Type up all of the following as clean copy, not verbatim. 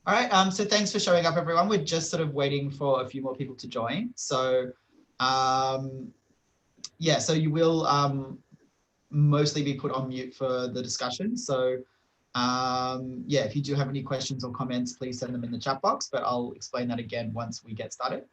All right, so thanks for showing up, everyone. We're just sort of waiting for a few more people to join. So, yeah, so you will mostly be put on mute for the discussion. So, yeah, if you do have any questions or comments, please send them in the chat box, but I'll explain that again once we get started.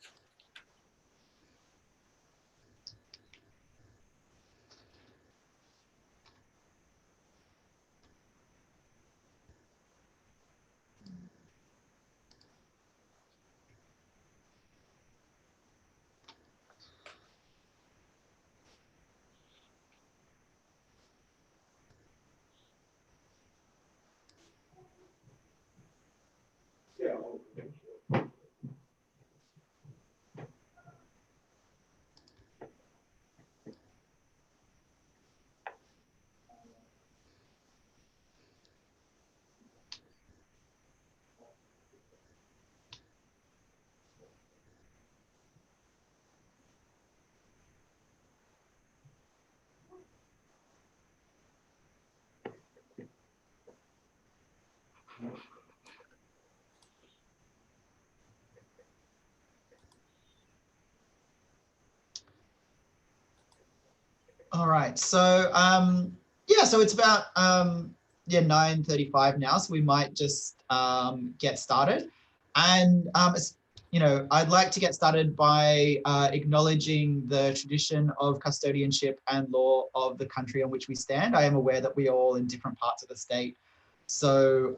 All right, so yeah, so it's about yeah 9:35 now, so we might just get started. And you know, I'd like to get started by acknowledging the tradition of custodianship and law of the country on which we stand. I am aware that we are all in different parts of the state, so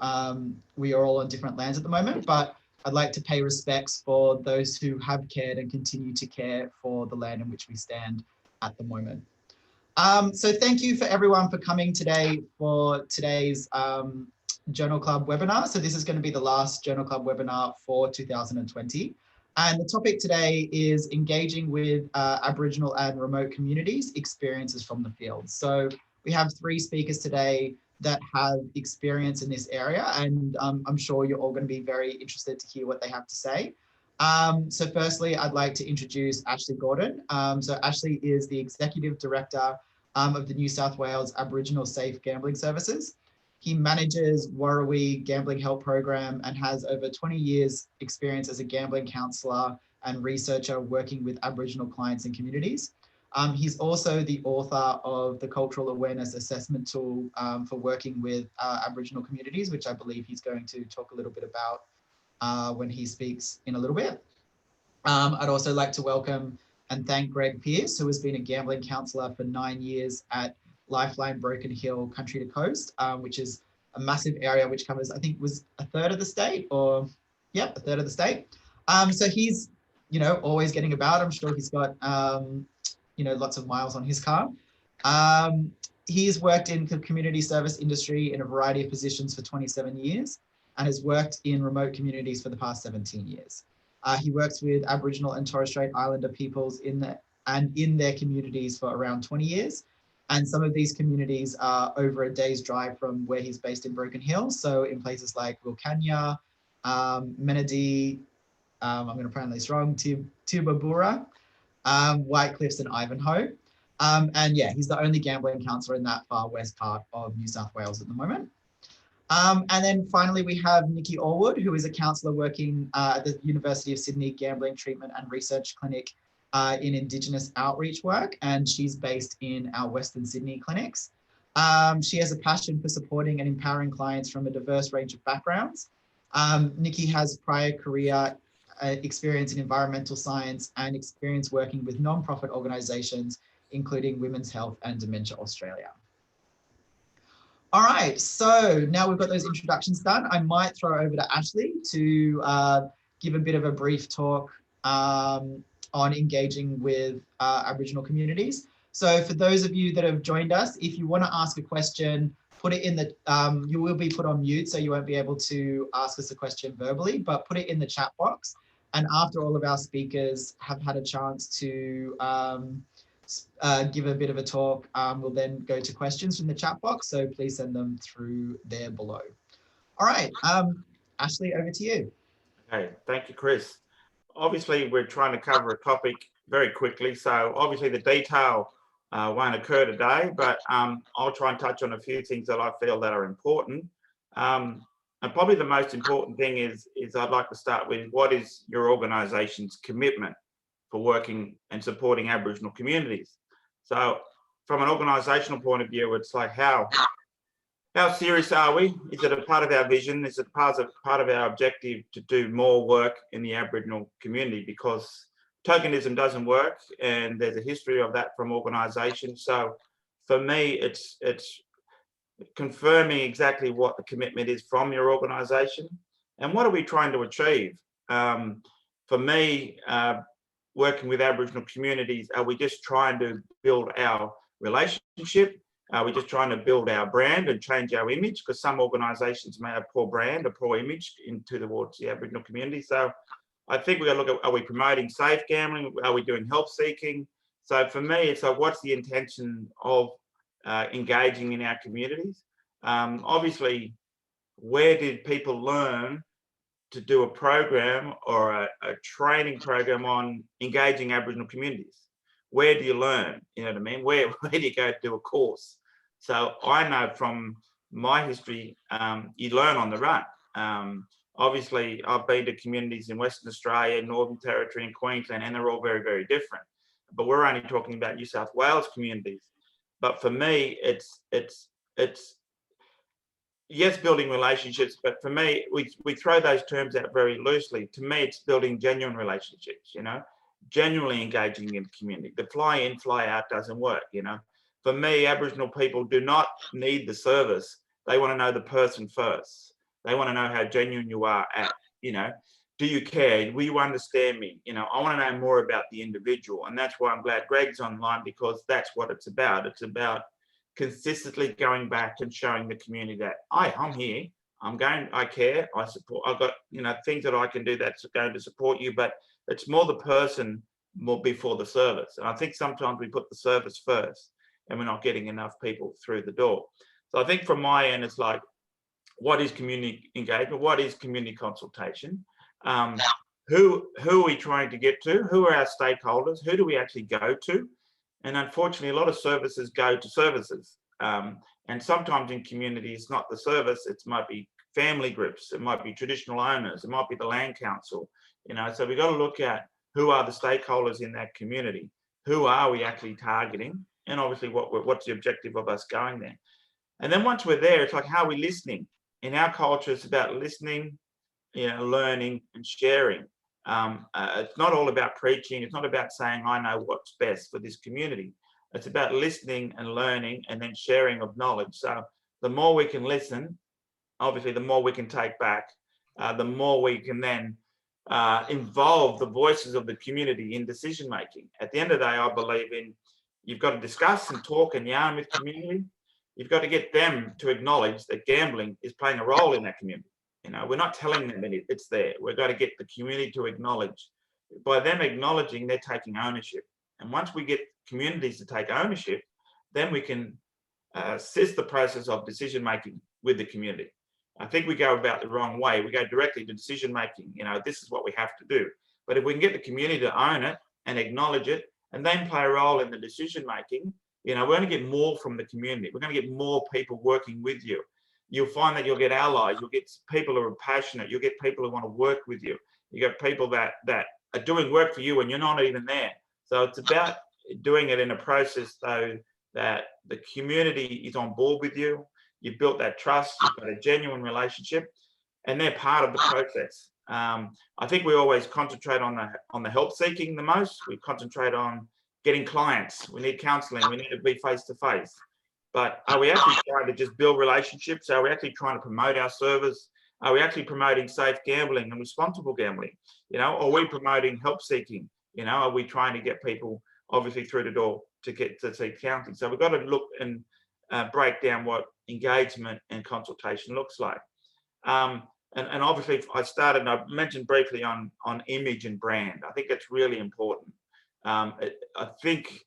we are all on different lands at the moment, but I'd like to pay respects for those who have cared and continue to care for the land in which we stand at the moment. So thank you for everyone for coming today for today's Journal Club webinar. So this is going to be the last Journal Club webinar for 2020. And the topic today is engaging with Aboriginal and remote communities, experiences from the field. So we have 3 speakers today that have experience in this area, and I'm sure you're all going to be very interested to hear what they have to say. So firstly, I'd like to introduce Ashley Gordon. So Ashley is the Executive Director of the New South Wales Aboriginal Safe Gambling Services. He manages Warruwi Gambling Help Programme and has over 20 years experience as a gambling counsellor and researcher working with Aboriginal clients and communities. He's also the author of the Cultural Awareness Assessment Tool for working with Aboriginal communities, which I believe he's going to talk a little bit about when he speaks in a little bit. I'd also like to welcome and thank Greg Pearce, who has been a gambling counsellor for 9 years at Lifeline Broken Hill Country to Coast, which is a massive area which covers, I think, was a third of the state, or yeah, a third of the state. So he's, you know, always getting about. I'm sure he's got, you know, lots of miles on his car. He's worked in the community service industry in a variety of positions for 27 years and has worked in remote communities for the past 17 years. He works with Aboriginal and Torres Strait Islander peoples in their communities for around 20 years. And some of these communities are over a day's drive from where he's based in Broken Hill. So in places like Wilcannia, Menadee, I'm going to pronounce this wrong, Tubabura, White Cliffs and Ivanhoe. And yeah, he's the only gambling counsellor in that far west part of New South Wales at the moment. And then finally, we have Nikki Allwood, who is a counsellor working at the University of Sydney Gambling Treatment and Research Clinic in Indigenous outreach work, and she's based in our Western Sydney clinics. She has a passion for supporting and empowering clients from a diverse range of backgrounds. Nikki has prior career experience in environmental science and experience working with non-profit organisations, including Women's Health and Dementia Australia. All right, so now we've got those introductions done, I might throw over to Ashley to give a bit of a brief talk on engaging with Aboriginal communities. So for those of you that have joined us, if you want to ask a question, put it in the, you will be put on mute, so you won't be able to ask us a question verbally, but put it in the chat box. And after all of our speakers have had a chance to give a bit of a talk, we'll then go to questions from the chat box, so please send them through there below. All right, Ashley, over to you. Okay, thank you, Chris. Obviously, we're trying to cover a topic very quickly, so obviously the detail won't occur today, but I'll try and touch on a few things that I feel that are important. And probably the most important thing is I'd like to start with, what is your organisation's commitment for working and supporting Aboriginal communities? So from an organisational point of view, it's like, how serious are we? Is it a part of our vision? Is it part of our objective to do more work in the Aboriginal community? Because tokenism doesn't work, and there's a history of that from organisations. So for me, it's confirming exactly what the commitment is from your organisation and what are we trying to achieve. For me, working with Aboriginal communities, are we just trying to build our relationship? Are we just trying to build our brand and change our image? Because some organisations may have poor brand or poor image towards the Aboriginal community. So I think we've got to look at, are we promoting safe gambling? Are we doing help seeking? So for me, it's like, what's the intention of engaging in our communities? Obviously, where did people learn to do a program or a training program on engaging Aboriginal communities? Where do you learn? You know what I mean? Where do you go to do a course? So I know from my history, you learn on the run. Obviously, I've been to communities in Western Australia, Northern Territory and Queensland, and they're all very, very different. But we're only talking about New South Wales communities. But for me, it's yes, building relationships, but for me, we throw those terms out very loosely. To me, it's building genuine relationships, you know, genuinely engaging in the community. The fly in, fly out doesn't work, you know. For me, Aboriginal people do not need the service. They want to know the person first. They want to know how genuine you are at, you know, do you care? Will you understand me? You know, I want to know more about the individual. And that's why I'm glad Greg's online, because that's what it's about. It's about consistently going back and showing the community that I'm here, I care, I support, I've got, you know, things that I can do that's going to support you, but it's more the person more before the service. And I think sometimes we put the service first and we're not getting enough people through the door. So I think from my end, it's like, what is community engagement? What is community consultation? Who are we trying to get to? Who are our stakeholders? Who do we actually go to? And unfortunately, a lot of services go to services. And sometimes in community, it's not the service, it might be family groups, it might be traditional owners, it might be the land council, you know. So we've got to look at who are the stakeholders in that community, who are we actually targeting, and obviously what's the objective of us going there. And then once we're there, it's like, how are we listening? In our culture, it's about listening, you know, learning and sharing. It's not all about preaching. It's not about saying, I know what's best for this community. It's about listening and learning and then sharing of knowledge. So the more we can listen, obviously, the more we can take back, the more we can then involve the voices of the community in decision making. At the end of the day, I believe in, you've got to discuss and talk and yarn with community. You've got to get them to acknowledge that gambling is playing a role in that community. You know, we're not telling them that it's there. We've got to get the community to acknowledge. By them acknowledging, they're taking ownership. And once we get communities to take ownership, then we can assist the process of decision making with the community. I think we go about the wrong way. We go directly to decision making. You know, this is what we have to do. But if we can get the community to own it and acknowledge it, and then play a role in the decision making, you know, we're going to get more from the community. We're going to get more people working with you. You'll find that you'll get allies, you'll get people who are passionate, you'll get people who want to work with you. You get people that are doing work for you and you're not even there. So it's about doing it in a process though that the community is on board with you. You've built that trust, you've got a genuine relationship, and they're part of the process. I think we always concentrate on the help seeking the most. We concentrate on getting clients. We need counselling. We need to be face to face. But are we actually trying to just build relationships? Are we actually trying to promote our service? Are we actually promoting safe gambling and responsible gambling? You know, are we promoting help seeking? You know, are we trying to get people obviously through the door to get to seek counselling? So we've got to look and break down what engagement and consultation looks like. And obviously I mentioned briefly on image and brand. I think that's really important. I think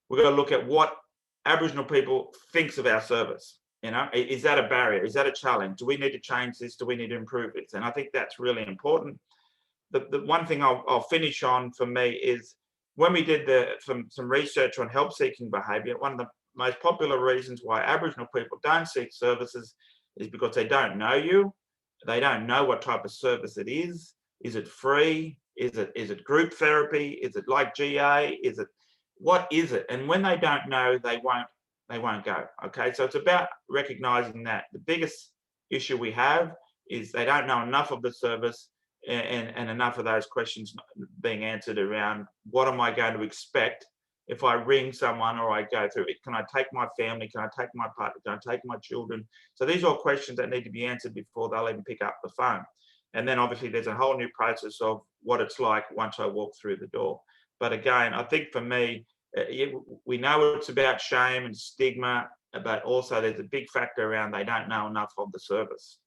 we've got to look at what Aboriginal people thinks of our service. You know, is that a barrier? Is that a challenge? Do we need to change this? Do we need to improve this? And I think that's really important. The one thing I'll finish on for me is when we did some research on help seeking behaviour, one of the most popular reasons why Aboriginal people don't seek services is because they don't know you, They don't know what type of service it is. Is it free? Is it group therapy? Is it like GA? What is it? And when they don't know, they won't go. Okay, so it's about recognizing that the biggest issue we have is they don't know enough of the service, and enough of those questions being answered around what am I going to expect if I ring someone or I go through it. Can I take my family? Can I take my partner? Can I take my children? So these are all questions that need to be answered before they'll even pick up the phone. And then obviously there's a whole new process of what it's like once I walk through the door. But again, I think for me, we know it's about shame and stigma, but also there's a big factor around they don't know enough of the service.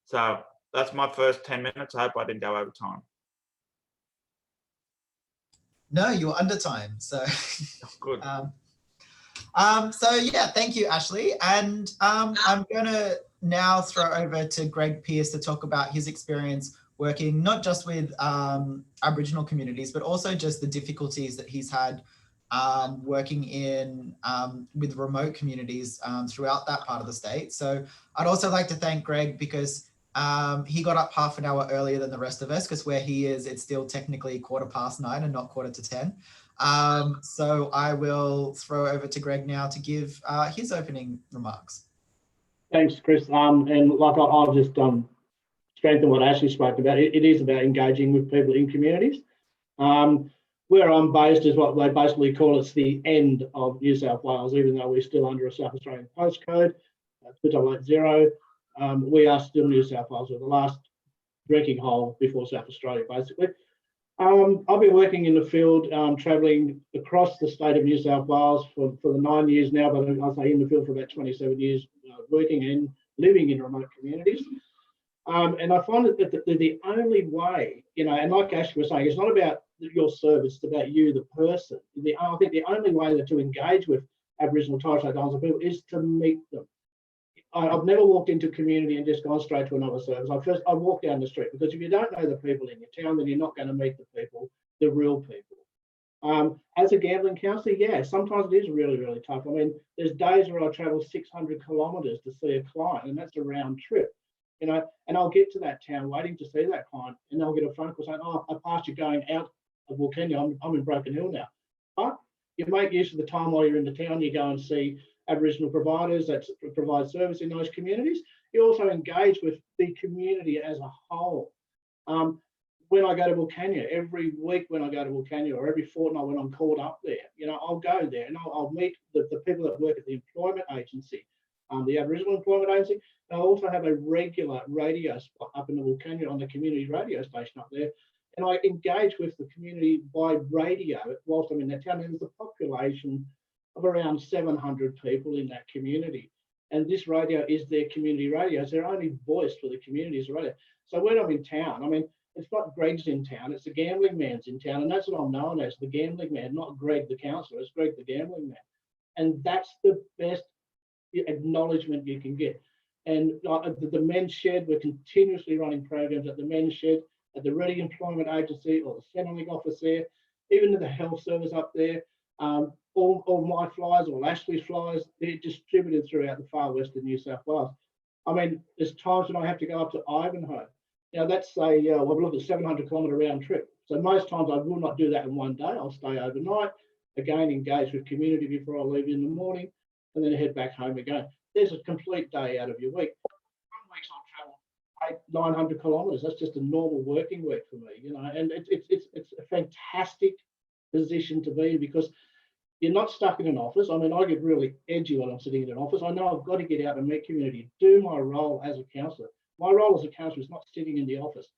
So that's my first 10 minutes. I hope I didn't go over time. No, you're under time. So good. So yeah, thank you, Ashley. And I'm going to now throw over to Greg Pearce to talk about his experience working not just with Aboriginal communities, but also just the difficulties that he's had working in with remote communities throughout that part of the state. So I'd also like to thank Greg because he got up half an hour earlier than the rest of us, because where he is, it's still technically 9:15 and not 9:45. So I will throw over to Greg now to give his opening remarks. Thanks, Chris. And like I'll just strengthen what Ashley spoke about. It is about engaging with people in communities. Where I'm based is what they basically call it's the end of New South Wales, even though we're still under a South Australian postcode, 2880. We are still New South Wales. We're the last drinking hole before South Australia, basically. I've been working in the field, travelling across the state of New South Wales for the 9 years now, but I'll say in the field for about 27 years, working and living in remote communities. And I find that the only way, and like Ashley was saying, it's not about your service, it's about you, the person. I think the only way that to engage with Aboriginal Torres Strait Islander people is to meet them. I've never walked into a community and just gone straight to another service. I walk down the street, because if you don't know the people in your town, then you're not going to meet the people, the real people. As a gambling counsellor, yeah, sometimes it is really, really tough. I mean, there's days where I travel 600 kilometres to see a client, and that's a round trip, and I'll get to that town waiting to see that client, and they'll get a phone call saying, "Oh, I passed you going out of Wilcannia. I'm in Broken Hill now." But you make use of the time while you're in the town. You go and see Aboriginal providers that provide service in those communities. You also engage with the community as a whole. When I go to Wilcannia, every week when I go to Wilcannia, or every fortnight when I'm called up there, I'll go there and I'll meet the people that work at the employment agency, the Aboriginal Employment Agency. And I also have a regular radio spot up in the Wilcannia on the community radio station up there. And I engage with the community by radio whilst I'm in that town. And there's a population of around 700 people in that community. And this radio is their community radio. It's their only voice for the community's radio. So when I'm in town, I mean, it's not Greg's in town, it's the gambling man's in town. And that's what I'm known as, the gambling man, not Greg the counsellor, it's Greg the gambling man. And that's the best acknowledgement you can get. And the men's shed, we're continuously running programs at the men's shed, at the Ready Employment Agency, or the Centrelink office there, even to the health service up there. All my flyers, or Ashley's flyers, they're distributed throughout the far west of New South Wales. I mean, there's times when I have to go up to Ivanhoe. That's we've looked at 700 kilometre round trip. So most times I will not do that in one day. I'll stay overnight, again, engage with community before I leave in the morning, and then head back home again. There's a complete day out of your week. Some weeks I'll travel 900 kilometres. That's just a normal working week for me, and it's a fantastic position to be in, because you're not stuck in an office. I mean, I get really edgy when I'm sitting in an office. I know I've got to get out and meet community, do my role as a counsellor. My role as a counsellor is not sitting in the office,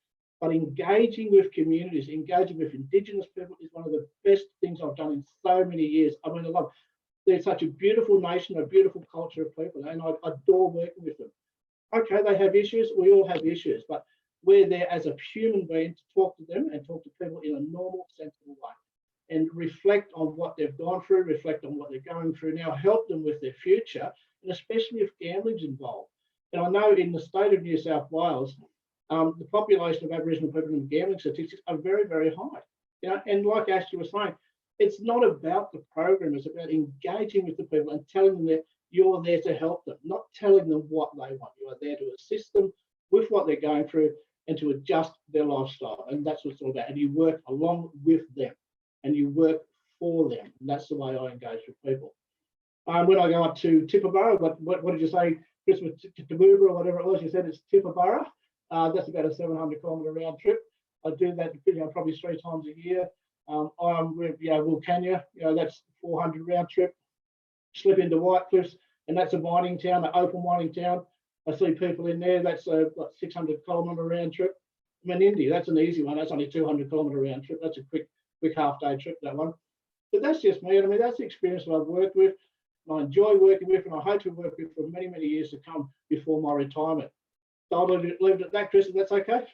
but engaging with communities, engaging with Indigenous people is one of the best things I've done in so many years. I mean, I love, they're such a beautiful nation, a beautiful culture of people, and I adore working with them. Okay, they have issues. We all have issues, but we're there as a human being to talk to them and talk to people in a normal, sensible way, and reflect on what they've gone through, reflect on what they're going through now, help them with their future, and especially if gambling's involved. And I know in the state of New South Wales, the population of Aboriginal people in gambling statistics are very, very high. And like Ashley was saying, it's not about the program, it's about engaging with the people and telling them that you're there to help them, not telling them what they want. You are there to assist them with what they're going through and to adjust their lifestyle. And that's what it's all about. And you work along with them and you work for them. And that's the way I engage with people. When I go up to Tippabara, what did you say, Chris, with Taboobra or whatever it was, you said it's Tippabara. That's about a 700-kilometre round trip. I do that probably 3 times a year. I'm with Wilcannia, that's 400 round trip. Slip into White Cliffs, and that's a mining town, an open mining town. I see people in there. That's a 600-kilometre round trip. Menindee, that's an easy one. That's only 200-kilometre round trip. That's a quick half-day trip, that one. But that's just me. I mean, that's the experience that I've worked with, and I enjoy working with, and I hope to work with for many, many years to come before my retirement. So I'll leave it at that, Chris, if that's okay.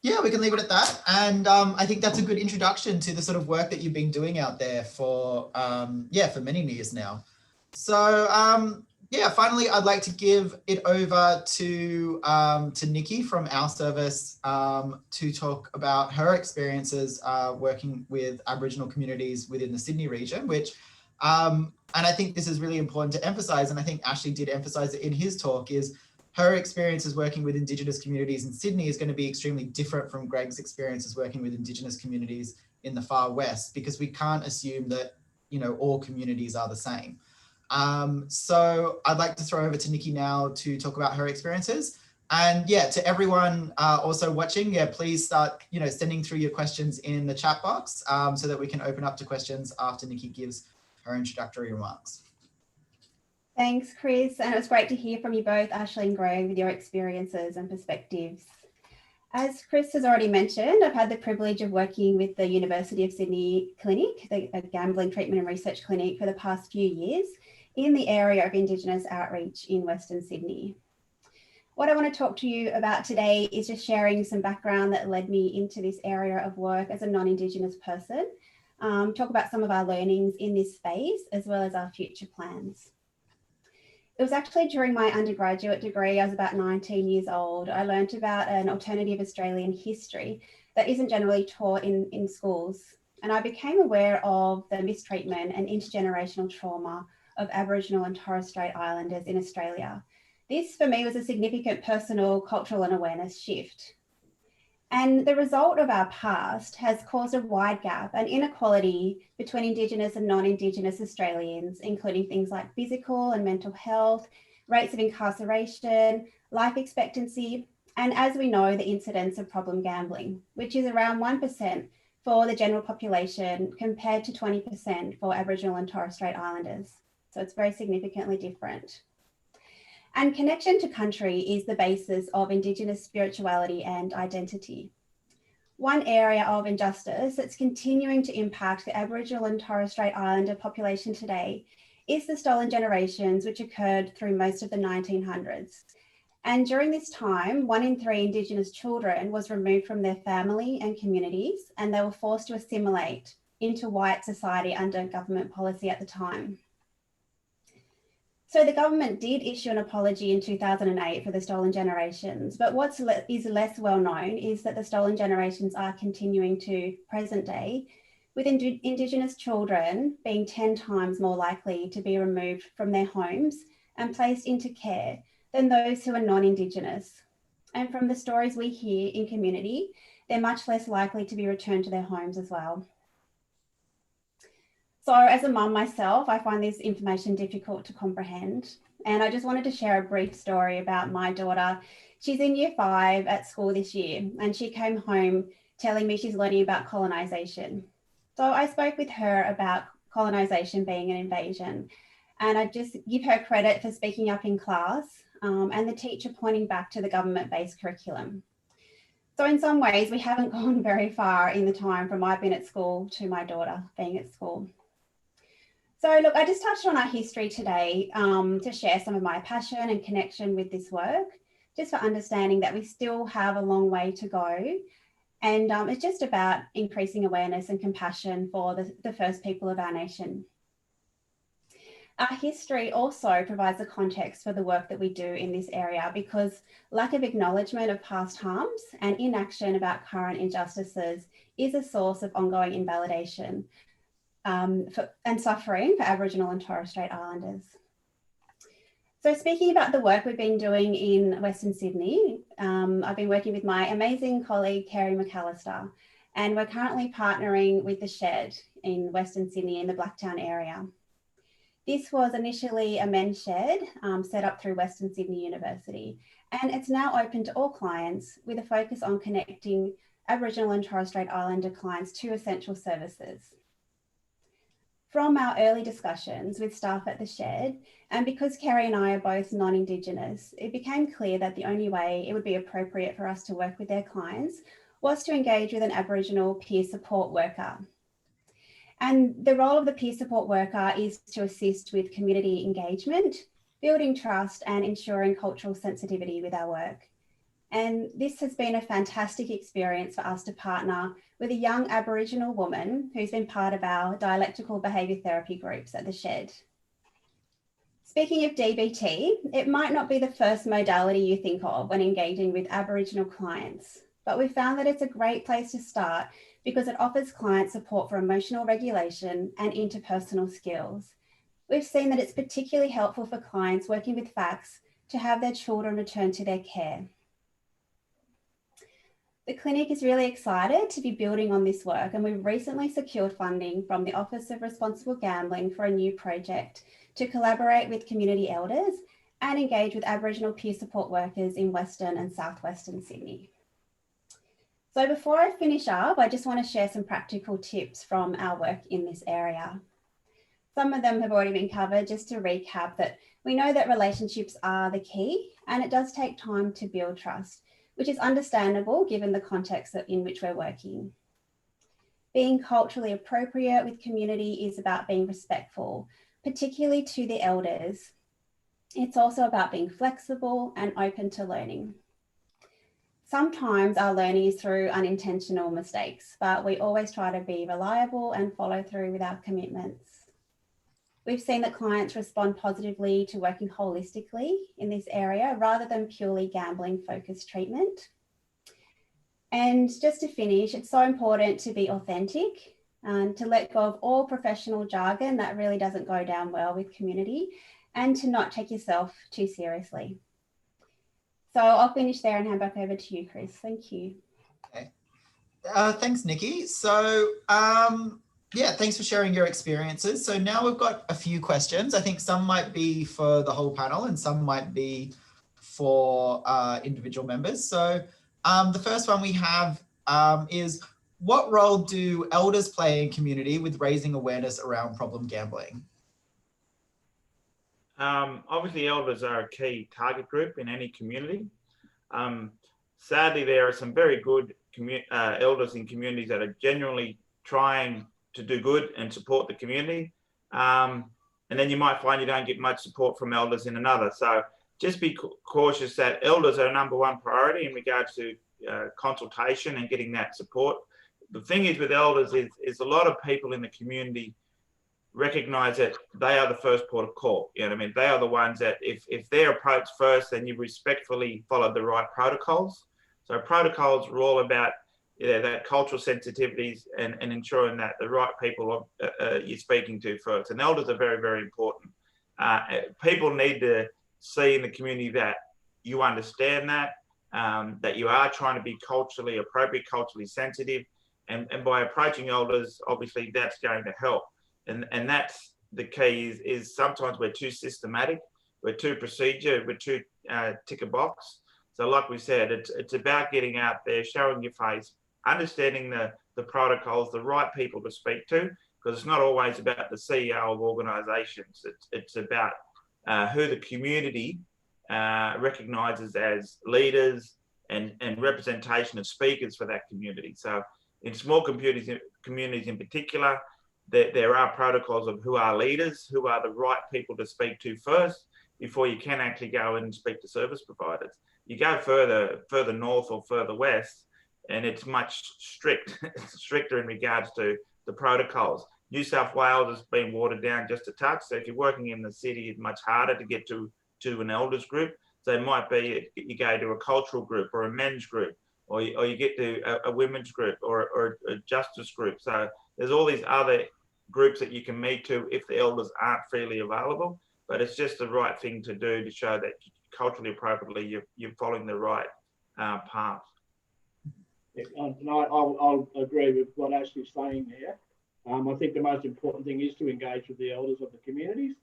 Yeah, we can leave it at that. And I think that's a good introduction to the sort of work that you've been doing out there for many years now. So finally, I'd like to give it over to Nikki from our service to talk about her experiences working with Aboriginal communities within the Sydney region, which, and I think this is really important to emphasize, and I think Ashley did emphasize it in his talk, is her experiences working with Indigenous communities in Sydney is going to be extremely different from Greg's experiences working with Indigenous communities in the far west, because we can't assume that, all communities are the same. So I'd like to throw over to Nikki now to talk about her experiences. And to everyone also watching, please start, sending through your questions in the chat box so that we can open up to questions after Nikki gives her introductory remarks. Thanks, Chris. And it was great to hear from you both, Ashley and Greg, with your experiences and perspectives. As Chris has already mentioned, I've had the privilege of working with the University of Sydney Clinic, a gambling treatment and research clinic, for the past few years in the area of Indigenous outreach in Western Sydney. What I want to talk to you about today is just sharing some background that led me into this area of work as a non-Indigenous person, talk about some of our learnings in this space, as well as our future plans. It was actually during my undergraduate degree, I was about 19 years old. I learned about an alternative Australian history that isn't generally taught in schools. And I became aware of the mistreatment and intergenerational trauma of Aboriginal and Torres Strait Islanders in Australia. This for me was a significant personal, cultural and awareness shift. And the result of our past has caused a wide gap and inequality between Indigenous and non-Indigenous Australians, including things like physical and mental health, rates of incarceration, life expectancy, and as we know, the incidence of problem gambling, which is around 1% for the general population compared to 20% for Aboriginal and Torres Strait Islanders. So it's very significantly different. And connection to country is the basis of Indigenous spirituality and identity. One area of injustice that's continuing to impact the Aboriginal and Torres Strait Islander population today is the stolen generations, which occurred through most of the 1900s. And during this time, 1 in 3 Indigenous children was removed from their family and communities, and they were forced to assimilate into white society under government policy at the time. So the government did issue an apology in 2008 for the stolen generations, but what is less well known is that the stolen generations are continuing to present day, with Indigenous children being 10 times more likely to be removed from their homes and placed into care than those who are non-Indigenous. And from the stories we hear in community, they're much less likely to be returned to their homes as well. So as a mum myself, I find this information difficult to comprehend. And I just wanted to share a brief story about my daughter. She's in year 5 at school this year, and she came home telling me she's learning about colonisation. So I spoke with her about colonisation being an invasion, and I just give her credit for speaking up in class and the teacher pointing back to the government-based curriculum. So in some ways, we haven't gone very far in the time from I've been at school to my daughter being at school. So look, I just touched on our history today to share some of my passion and connection with this work, just for understanding that we still have a long way to go. And it's just about increasing awareness and compassion for the first people of our nation. Our history also provides the context for the work that we do in this area, because lack of acknowledgement of past harms and inaction about current injustices is a source of ongoing invalidation and suffering for Aboriginal and Torres Strait Islanders. So speaking about the work we've been doing in Western Sydney, I've been working with my amazing colleague, Kerry McAllister, and we're currently partnering with The Shed in Western Sydney in the Blacktown area. This was initially a men's shed set up through Western Sydney University, and it's now open to all clients with a focus on connecting Aboriginal and Torres Strait Islander clients to essential services. From our early discussions with staff at The Shed, and because Kerry and I are both non-Indigenous, it became clear that the only way it would be appropriate for us to work with their clients was to engage with an Aboriginal peer support worker. And the role of the peer support worker is to assist with community engagement, building trust and ensuring cultural sensitivity with our work. And this has been a fantastic experience for us to partner with a young Aboriginal woman who's been part of our dialectical behaviour therapy groups at The Shed. Speaking of DBT, it might not be the first modality you think of when engaging with Aboriginal clients, but we found that it's a great place to start because it offers clients support for emotional regulation and interpersonal skills. We've seen that it's particularly helpful for clients working with FACS to have their children return to their care. The clinic is really excited to be building on this work, and we've recently secured funding from the Office of Responsible Gambling for a new project to collaborate with community elders and engage with Aboriginal peer support workers in Western and Southwestern Sydney. So before I finish up, I just want to share some practical tips from our work in this area. Some of them have already been covered. Just to recap, that we know that relationships are the key, and it does take time to build trust, which is understandable given the context in which we're working. Being culturally appropriate with community is about being respectful, particularly to the elders. It's also about being flexible and open to learning. Sometimes our learning is through unintentional mistakes, but we always try to be reliable and follow through with our commitments. We've seen that clients respond positively to working holistically in this area rather than purely gambling focused treatment. And just to finish, it's so important to be authentic and to let go of all professional jargon that really doesn't go down well with community, and to not take yourself too seriously. So I'll finish there and hand back over to you, Chris. Thank you. Okay. Thanks, Nikki. So yeah, thanks for sharing your experiences. So now we've got a few questions. I think some might be for the whole panel and some might be for individual members. So the first one we have is, what role do elders play in community with raising awareness around problem gambling? Obviously, elders are a key target group in any community. Sadly, there are some very good elders in communities that are genuinely trying to do good and support the community. And then you might find you don't get much support from elders in another. So just be cautious that elders are number one priority in regards to consultation and getting that support. The thing is with elders is a lot of people in the community recognize that they are the first port of call. You know what I mean? They are the ones that if they're approached first, then you respectfully follow the right protocols. So protocols are all about that cultural sensitivities and ensuring that the right people you're speaking to first. And elders are very, very important. People need to see in the community that you understand that you are trying to be culturally appropriate, culturally sensitive. And by approaching elders, obviously that's going to help. And that's the key is sometimes we're too systematic, we're too procedure, we're too tick a box. So like we said, it's about getting out there, showing your face, understanding the protocols, the right people to speak to, because it's not always about the CEO of organisations. It's about who the community recognises as leaders and representation of speakers for that community. So in small communities in particular, there are protocols of who are leaders, who are the right people to speak to first, before you can actually go and speak to service providers. You go further north or further west, and it's much stricter in regards to the protocols. New South Wales has been watered down just a touch. So if you're working in the city, it's much harder to get to an elders group. So it might be you go to a cultural group or a men's group, or you get to a women's group or a justice group. So there's all these other groups that you can meet to if the elders aren't freely available. but it's just the right thing to do to show that culturally appropriately you're following the right path. Yeah, and I'll agree with what Ashley's saying there. I think the most important thing is to engage with the elders of the communities.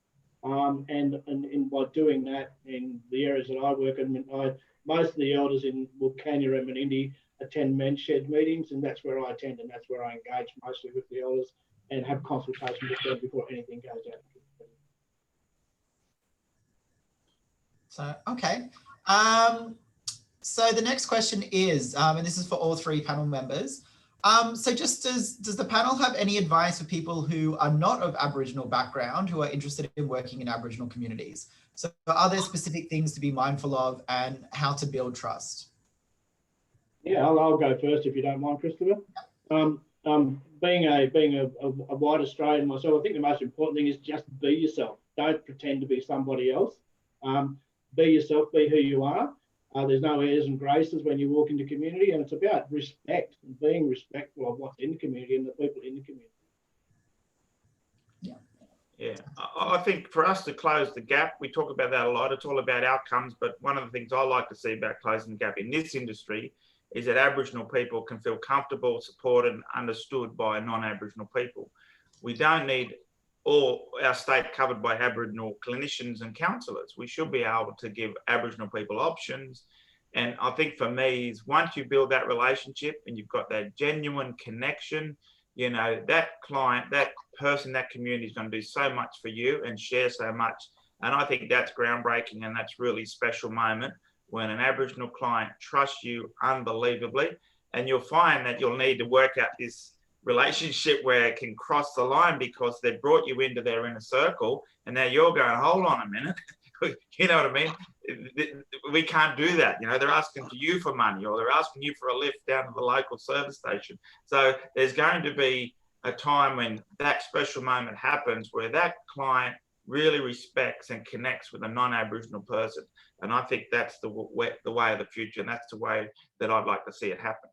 And by doing that in the areas that I work in, most of the elders in Wilcannia and Menindee attend men's shed meetings, and that's where I attend, and that's where I engage mostly with the elders and have consultation with them before anything goes out. So, okay. So the next question is, and this is for all three panel members. So just does the panel have any advice for people who are not of Aboriginal background, who are interested in working in Aboriginal communities? So are there specific things to be mindful of and how to build trust? Yeah, I'll go first if you don't mind, Christopher. Being a white Australian myself, I think the most important thing is just be yourself. Don't pretend to be somebody else. Be yourself, be who you are. There's no airs and graces when you walk into community, and it's about respect and being respectful of what's in the community and the people in the community. Yeah, I think for us to close the gap, we talk about that a lot. It's all about outcomes, but one of the things I like to see about closing the gap in this industry is that Aboriginal people can feel comfortable, supported, and understood by non-Aboriginal people. We don't need all our state covered by Aboriginal clinicians and counsellors. We should be able to give Aboriginal people options. And I think for me is once you build that relationship and you've got that genuine connection, you know, that client, that person, that community is going to do so much for you and share so much. And I think that's groundbreaking, and that's really special moment when an Aboriginal client trusts you unbelievably. And you'll find that you'll need to work out this relationship where it can cross the line because they brought you into their inner circle, and now you're going, hold on a minute. You know what I mean? We can't do that. You know, they're asking you for money, or they're asking you for a lift down to the local service station. So there's going to be a time when that special moment happens where that client really respects and connects with a non-Aboriginal person. And I think that's the way of the future, and that's the way that I'd like to see it happen.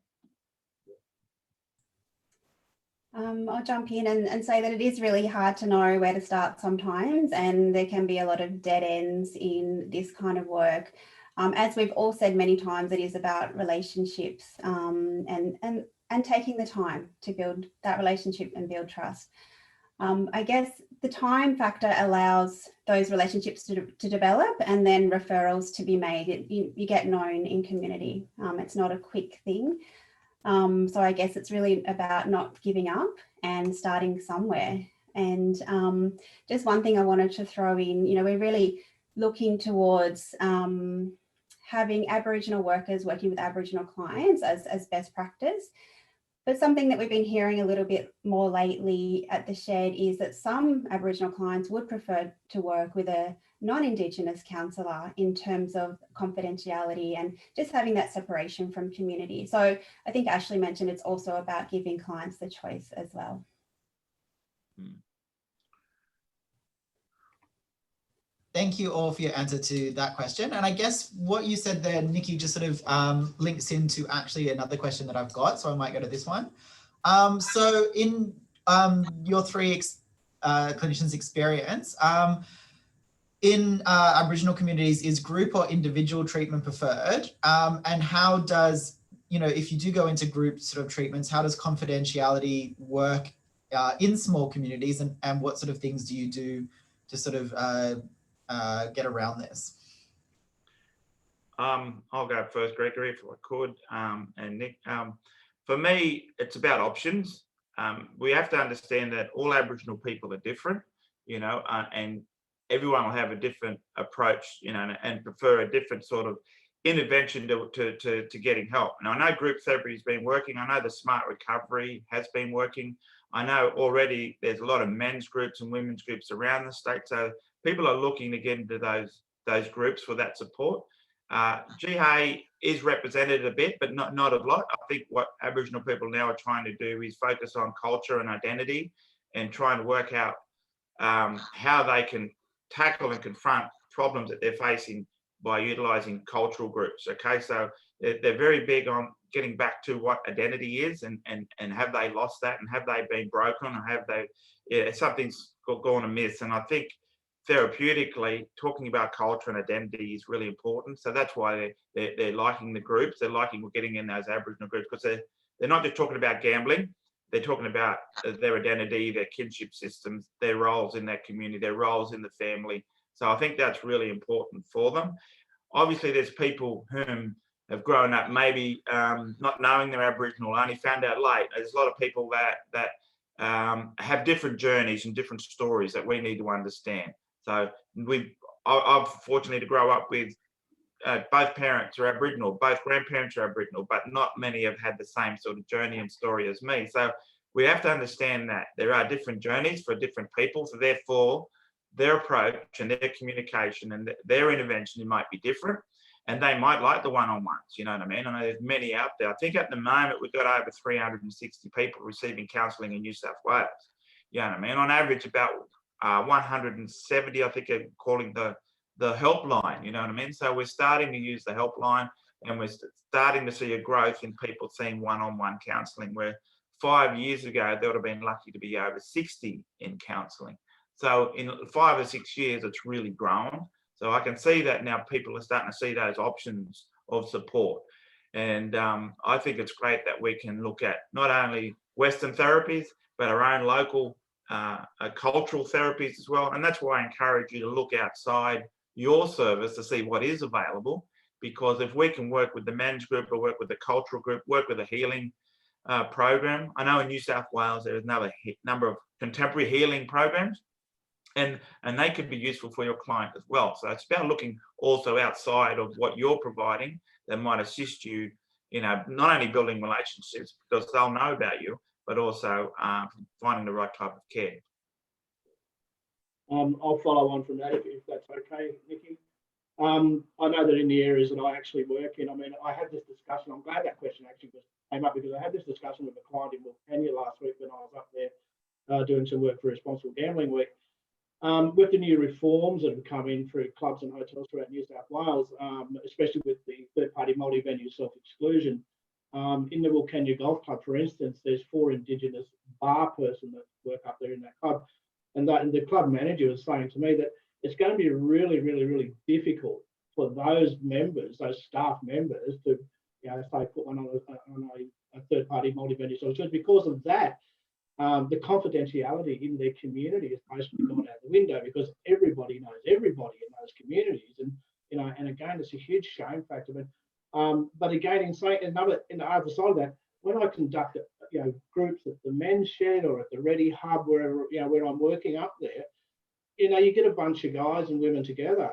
I'll jump in and say that it is really hard to know where to start sometimes, and there can be a lot of dead ends in this kind of work. As we've all said many times, it is about relationships and taking the time to build that relationship and build trust. I guess the time factor allows those relationships to develop and then referrals to be made. You get known in community. It's not a quick thing. So I guess it's really about not giving up and starting somewhere. And just one thing I wanted to throw in, you know, we're really looking towards having Aboriginal workers working with Aboriginal clients as best practice. But something that we've been hearing a little bit more lately at the shed is that some Aboriginal clients would prefer to work with a non-Indigenous counsellor in terms of confidentiality and just having that separation from community. So I think Ashley mentioned it's also about giving clients the choice as well. Thank you all for your answer to that question. And I guess what you said there, Nikki, just sort of links into actually another question that I've got. So I might go to this one. So in your three clinicians' experience, in Aboriginal communities, is group or individual treatment preferred? And how does, you know, if you do go into group sort of treatments, how does confidentiality work in small communities, and what sort of things do you do to sort of get around this? I'll go first, Gregory, if I could, and Nick. For me, it's about options. We have to understand that all Aboriginal people are different, you know, and everyone will have a different approach, you know, and prefer a different sort of intervention to getting help. And I know group therapy has been working. I know the Smart Recovery has been working. I know already there's a lot of men's groups and women's groups around the state. So people are looking to get into those groups for that support. GA is represented a bit, but not a lot. I think what Aboriginal people now are trying to do is focus on culture and identity and trying to work out how they can tackle and confront problems that they're facing by utilising cultural groups. Okay, so they're very big on getting back to what identity is, and have they lost that, and have they been broken, or have they, something's gone amiss. And I think therapeutically, talking about culture and identity is really important. So that's why they're liking the groups. They're liking getting in those Aboriginal groups, because they're not just talking about gambling. They're talking about their identity, their kinship systems, their roles in that community, their roles in the family. So I think that's really important for them. Obviously, there's people whom have grown up maybe not knowing they're Aboriginal, only found out late. There's a lot of people that have different journeys and different stories that we need to understand. So I'm fortunate to grow up with both parents are Aboriginal, both grandparents are Aboriginal, but not many have had the same sort of journey and story as me. So we have to understand that there are different journeys for different people. So therefore, their approach and their communication and their intervention might be different, and they might like the one-on-ones, you know what I mean? I know there's many out there. I think at the moment we've got over 360 people receiving counselling in New South Wales. You know what I mean? On average, about 170, I think, are calling the helpline, you know what I mean? So we're starting to use the helpline, and we're starting to see a growth in people seeing one-on-one counselling, where 5 years ago, they would have been lucky to be over 60 in counselling. So in 5 or 6 years, it's really grown. So I can see that now people are starting to see those options of support. And I think it's great that we can look at not only Western therapies, but our own local cultural therapies as well. And that's why I encourage you to look outside your service to see what is available, because if we can work with the men's group or work with the cultural group, work with a healing program. I know in New South Wales there is another number of contemporary healing programs, and they could be useful for your client as well. So it's about looking also outside of what you're providing that might assist you, you know, not only building relationships because they'll know about you, but also finding the right type of care. I'll follow on from that if that's okay, Nikki. I know that in the areas that I actually work in, I mean, I had this discussion. I'm glad that question actually came up, because I had this discussion with a client in Wilcannia last week when I was up there doing some work for Responsible Gambling Week. With the new reforms that have come in through clubs and hotels throughout New South Wales, especially with the third-party multi-venue self-exclusion, in the Wilcannia Golf Club, for instance, there's 4 Indigenous bar person that work up there in that club. And the club manager was saying to me that it's going to be really, really, really difficult for those members, those staff members, to, you know, say put one on a third-party multi-venue self-exclusion. Because of that, the confidentiality in their community is basically gone out the window, because everybody knows everybody in those communities, and you know, and again, it's a huge shame factor. But again, in the other side of that, when I conduct groups at the men's shed or at the Ready Hub, wherever, you know, where I'm working up there, you know, you get a bunch of guys and women together,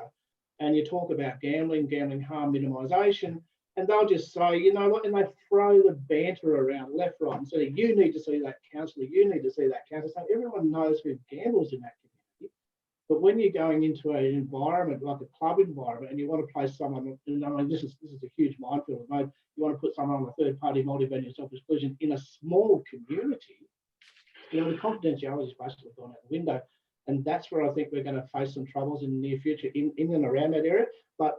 and you talk about gambling harm minimisation. And they'll just say, you know what, and they throw the banter around left, right, and say, you need to see that counsellor, you need to see that counsellor. So everyone knows who gambles in that community. But when you're going into an environment like a club environment, and you want to place someone, and I mean, this is a huge minefield. You want to put someone on a third-party multi-venue self-exclusion in a small community, you know, the confidentiality is basically gone out the window. And that's where I think we're going to face some troubles in the near future in and around that area. But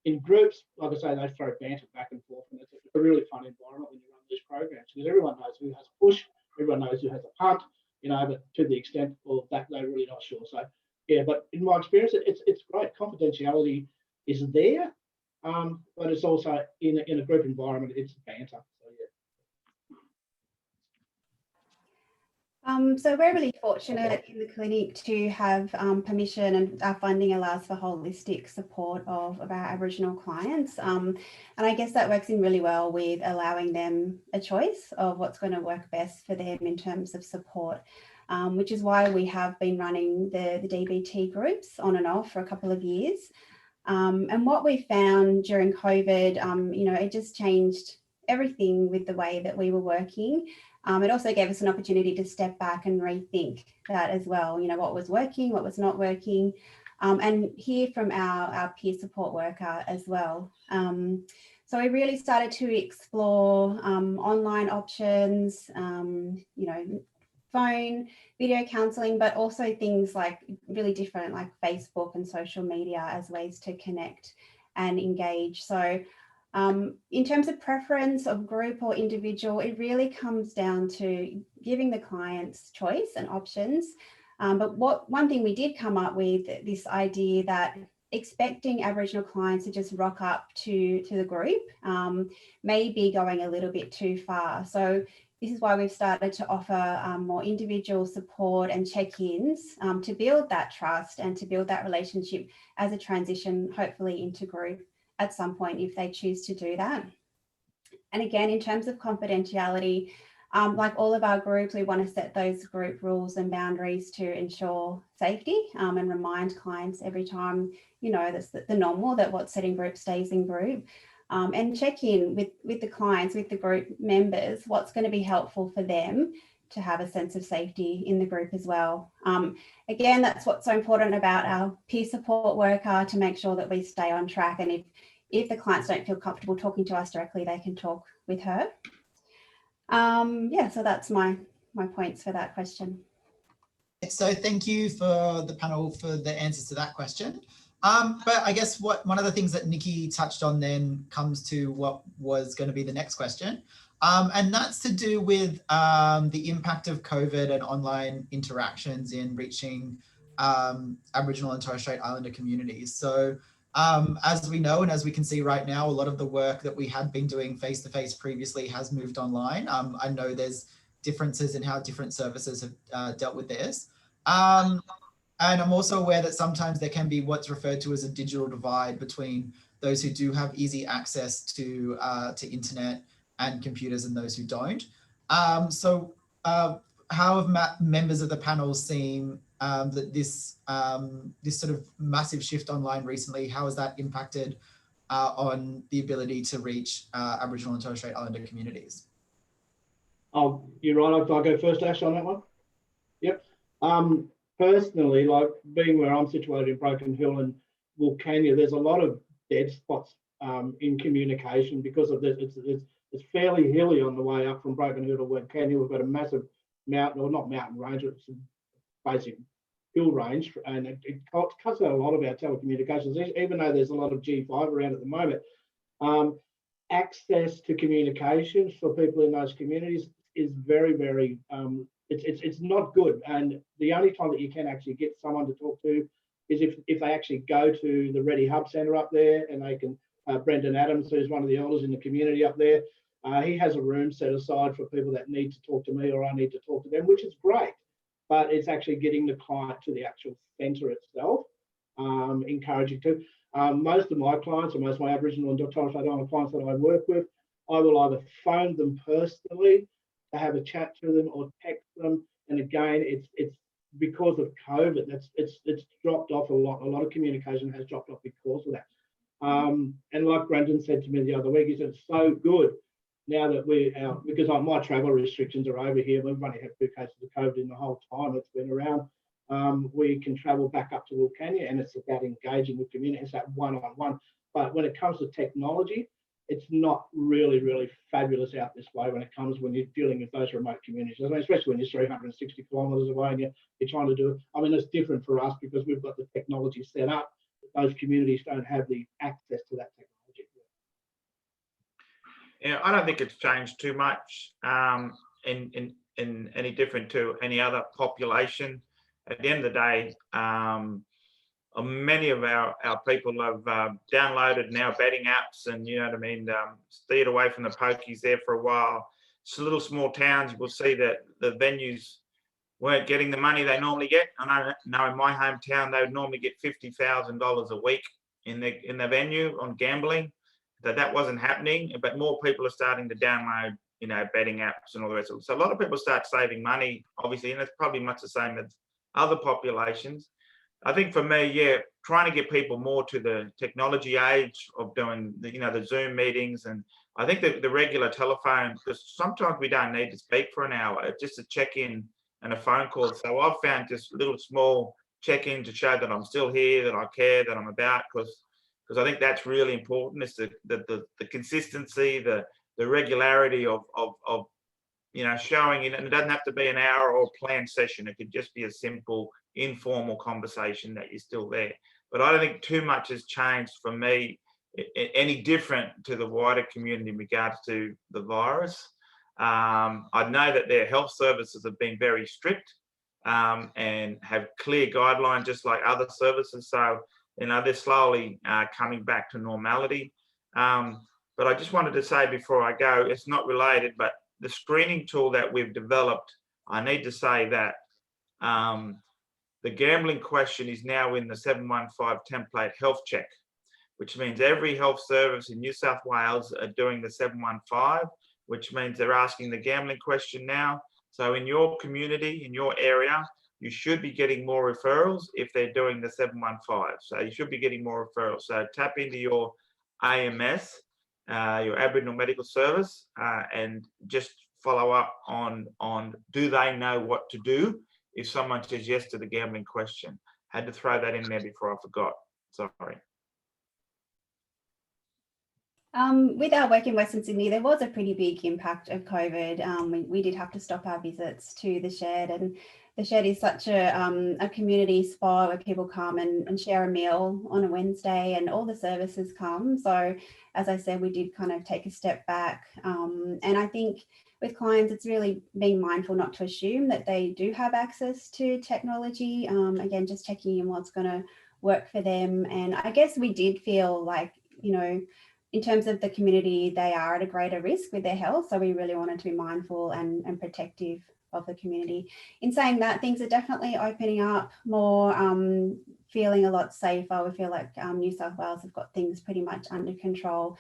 in groups, like I say, they throw banter back and forth, and it's a really fun environment when you run these programs, because everyone knows who has a push, everyone knows who has a punt, you know, but to the extent of that, they're really not sure. So, yeah, but in my experience, it's great. Confidentiality is there, but it's also in a group environment, it's banter. So, yeah. So we're really fortunate in the clinic to have permission, and our funding allows for holistic support of our Aboriginal clients. And I guess that works in really well with allowing them a choice of what's going to work best for them in terms of support, which is why we have been running the DBT groups on and off for a couple of years. And what we found during COVID, you know, it just changed everything with the way that we were working. It also gave us an opportunity to step back and rethink that as well, you know, what was working, what was not working, and hear from our peer support worker as well. So we really started to explore online options, you know, phone, video counselling, but also things like really different like Facebook and social media as ways to connect and engage. So in terms of preference of group or individual, it really comes down to giving the clients choice and options. But one thing we did come up with, this idea that expecting Aboriginal clients to just rock up to the group may be going a little bit too far. So this is why we've started to offer more individual support and check-ins to build that trust and to build that relationship as a transition, hopefully into group at some point if they choose to do that. And again, in terms of confidentiality, like all of our groups, we want to set those group rules and boundaries to ensure safety and remind clients every time, you know, that's the normal, that what's said in group stays in group. And check in with the clients, with the group members, what's going to be helpful for them to have a sense of safety in the group as well. Again, that's what's so important about our peer support worker, to make sure that we stay on track. And if the clients don't feel comfortable talking to us directly, they can talk with her. Yeah, so that's my points for that question. So thank you for the panel for the answers to that question. But I guess one of the things that Nikki touched on then comes to what was going to be the next question. And that's to do with the impact of COVID and online interactions in reaching Aboriginal and Torres Strait Islander communities. So as we know, and as we can see right now, a lot of the work that we had been doing face-to-face previously has moved online. I know there's differences in how different services have dealt with this. And I'm also aware that sometimes there can be what's referred to as a digital divide between those who do have easy access to internet and computers and those who don't. So how have members of the panel seen that this sort of massive shift online recently, how has that impacted on the ability to reach Aboriginal and Torres Strait Islander communities? Oh, you're right. I'll go first, Ash, on that one. Yep. Personally, like being where I'm situated in Broken Hill and Wilcannia, there's a lot of dead spots in communication because of this. It's fairly hilly on the way up from Broken Hill to Wilcannia. We've got a massive mountain, or not mountain range, it's a basic hill range, and it cuts out a lot of our telecommunications, even though there's a lot of G5 around at the moment. Access to communications for people in those communities is very, very it's not good, and the only time that you can actually get someone to talk to is if they actually go to the Ready Hub Centre up there, and they can, Brendan Adams, who's one of the elders in the community up there, he has a room set aside for people that need to talk to me or I need to talk to them, which is great, but it's actually getting the client to the actual centre itself, encouraging to. Most of my clients, or most of my Aboriginal and Torres Strait Islander clients that I work with, I will either phone them personally to have a chat to them or text them. And again, it's because of COVID, it's dropped off a lot. A lot of communication has dropped off because of that. And like Brendan said to me the other week, he said it's so good now that because my travel restrictions are over here. We've only had 2 cases of COVID in the whole time it's been around. We can travel back up to Wilcannia, and it's about engaging with community. It's that one-on-one. But when it comes to technology, it's not really, really fabulous out this way when you're dealing with those remote communities. I mean, especially when you're 360 kilometres away and you're trying to do it. I mean, it's different for us because we've got the technology set up. Those communities don't have the access to that technology. Yeah, I don't think it's changed too much in any different to any other population. At the end of the day, many of our people have downloaded now betting apps, and you know what I mean, steered away from the pokies there for a while. So little small towns, you will see that the venues weren't getting the money they normally get. And I know in my hometown, they would normally get $50,000 a week in the venue on gambling. That wasn't happening, but more people are starting to download, you know, betting apps and all the rest of it. So a lot of people start saving money, obviously, and it's probably much the same as other populations. I think for me, yeah, trying to get people more to the technology age of doing the Zoom meetings, and I think the regular telephone, because sometimes we don't need to speak for an hour, just a check-in and a phone call. So I've found just little small check-in to show that I'm still here, that I care, that I'm about, because I think that's really important. Is the consistency, the regularity of showing it, and it doesn't have to be an hour or a planned session. It could just be a simple informal conversation that you're still there. But I don't think too much has changed for me, any different to the wider community in regards to the virus. I know that their health services have been very strict and have clear guidelines, just like other services. So, they're slowly coming back to normality. But I just wanted to say before I go, it's not related, but the screening tool that we've developed, I need to say that the gambling question is now in the 715 template health check, which means every health service in New South Wales are doing the 715, which means they're asking the gambling question now. So in your community, in your area, you should be getting more referrals if they're doing the 715. So you should be getting more referrals. So tap into your AMS, your Aboriginal Medical Service, and just follow up on do they know what to do if someone says yes to the gambling question. Had to throw that in there before I forgot. Sorry. With our work in Western Sydney, there was a pretty big impact of COVID. We did have to stop our visits to the shed, and the shed is such a community spot where people come and share a meal on a Wednesday, and all the services come. So as I said, we did kind of take a step back. And I think with clients, it's really being mindful not to assume that they do have access to technology. Again, just checking in what's going to work for them. And I guess we did feel like, in terms of the community, they are at a greater risk with their health. So we really wanted to be mindful and protective of the community. In saying that, things are definitely opening up more, feeling a lot safer. We feel like New South Wales have got things pretty much under control.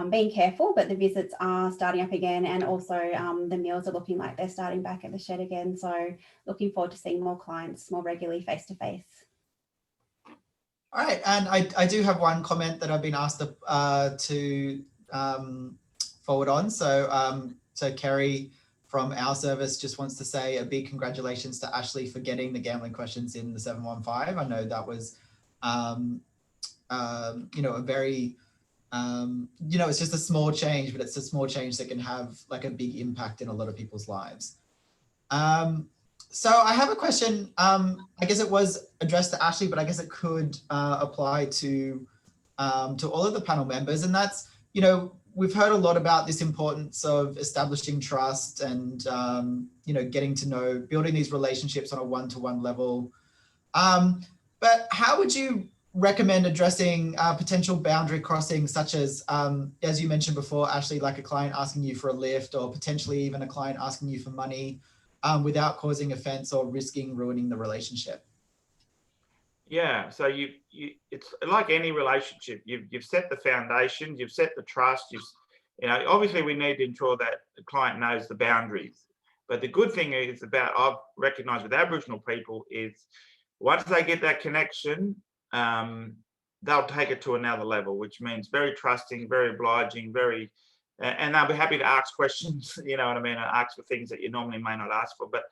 Being careful, but the visits are starting up again, and also the meals are looking like they're starting back at the shed again. So looking forward to seeing more clients more regularly face to face. All right, and I do have one comment that I've been asked to forward on. So Kerry from our service just wants to say a big congratulations to Ashley for getting the gambling questions in the 715. I know that was, a very, it's just a small change, but it's a small change that can have like a big impact in a lot of people's lives. So I have a question. I guess it was addressed to Ashley, but I guess it could apply to all of the panel members. And that's, we've heard a lot about this importance of establishing trust and, getting to know, building these relationships on a one-to-one level. But how would you recommend addressing potential boundary crossing, such as you mentioned before, Ashley, like a client asking you for a lift, or potentially even a client asking you for money, without causing offense or risking ruining the relationship? Yeah, so it's like any relationship. You've set the foundation, you've set the trust. Obviously we need to ensure that the client knows the boundaries. But the good thing is I've recognised with Aboriginal people is once they get that connection, they'll take it to another level, which means very trusting, very obliging, and they'll be happy to ask questions, ask for things that you normally may not ask for. But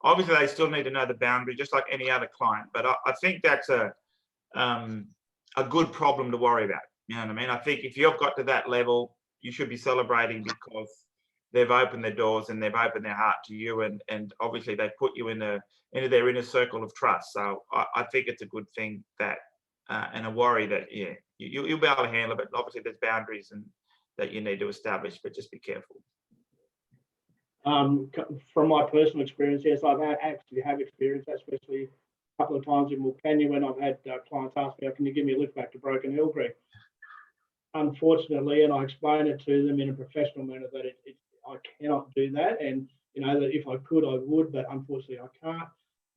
obviously they still need to know the boundary, just like any other client. But I think that's a good problem to worry about. You know what I mean? I think if you've got to that level, you should be celebrating because they've opened their doors and they've opened their heart to you, and obviously they've put you into their inner circle of trust. So I think it's a good thing that, and a worry that, you'll be able to handle it. But obviously there's boundaries and that you need to establish, but just be careful. From my personal experience, yes, I've actually have experienced that, especially a couple of times in Wilcannia when I've had clients ask me, can you give me a lift back to Broken Hill Creek? Unfortunately, and I explain it to them in a professional manner that I cannot do that, and that if I could, I would, but unfortunately I can't.